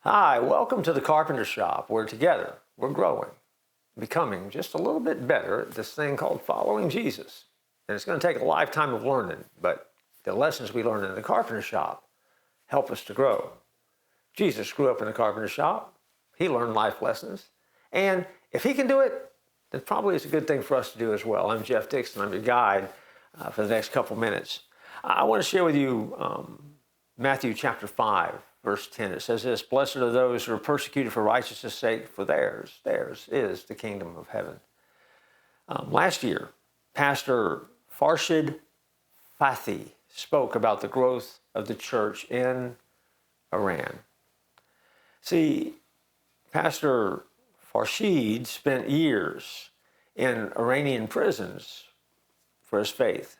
Hi, welcome to the Carpenter Shop, where together we're growing, becoming just a little bit better at this thing called following Jesus. And it's going to take a lifetime of learning, but the lessons we learn in the Carpenter Shop help us to grow. Jesus grew up in the Carpenter Shop. He learned life lessons. And if he can do it, then probably it's a good thing for us to do as well. I'm Jeff Dixon. I'm your guide for the next couple minutes. I want to share with you Matthew chapter 5. Verse 10, it says this: "Blessed are those who are persecuted for righteousness' sake, for theirs is the kingdom of heaven." Last year, Pastor Farshid Fathi spoke about the growth of the church in Iran. See, Pastor Farshid spent years in Iranian prisons for his faith.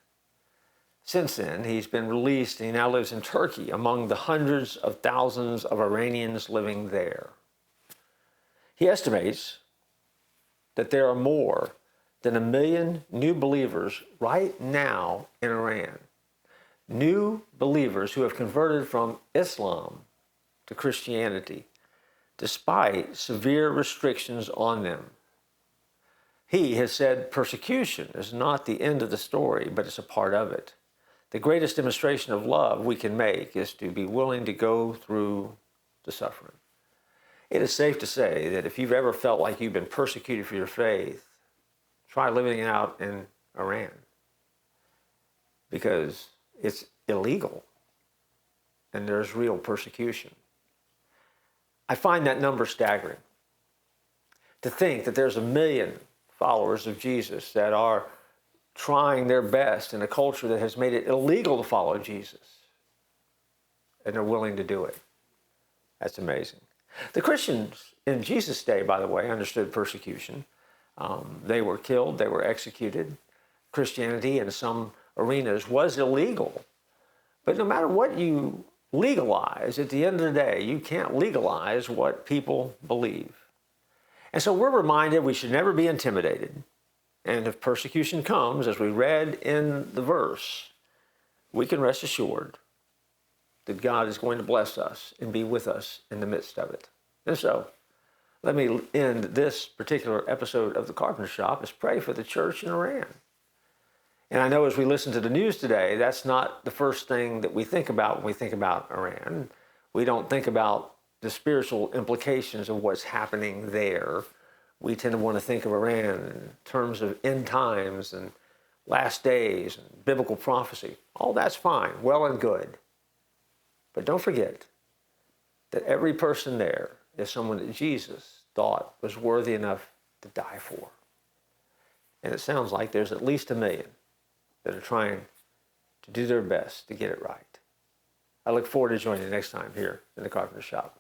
Since then, he's been released and he now lives in Turkey among the hundreds of thousands of Iranians living there. He estimates that there are more than 1 million new believers right now in Iran. New believers who have converted from Islam to Christianity, despite severe restrictions on them. He has said persecution is not the end of the story, but it's a part of it. The greatest demonstration of love we can make is to be willing to go through the suffering. It is safe to say that if you've ever felt like you've been persecuted for your faith, try living it out in Iran, because it's illegal and there's real persecution. I find that number staggering. To think that there's 1 million followers of Jesus that are trying their best in a culture that has made it illegal to follow Jesus, and they're willing to do it. That's amazing. The Christians in Jesus' day, by the way, understood persecution. They were killed, they were executed. Christianity in some arenas was illegal. But no matter what you legalize, at the end of the day, you can't legalize what people believe. And so we're reminded we should never be intimidated. And if persecution comes, as we read in the verse, we can rest assured that God is going to bless us and be with us in the midst of it. And so, let me end this particular episode of the Carpenter Shop is pray for the church in Iran. And I know as we listen to the news today, that's not the first thing that we think about when we think about Iran. We don't think about the spiritual implications of what's happening there. We tend to want to think of Iran in terms of end times and last days and biblical prophecy. All that's fine, well and good. But don't forget that every person there is someone that Jesus thought was worthy enough to die for. And it sounds like there's at least 1 million that are trying to do their best to get it right. I look forward to joining you next time here in the Carpenter Shop.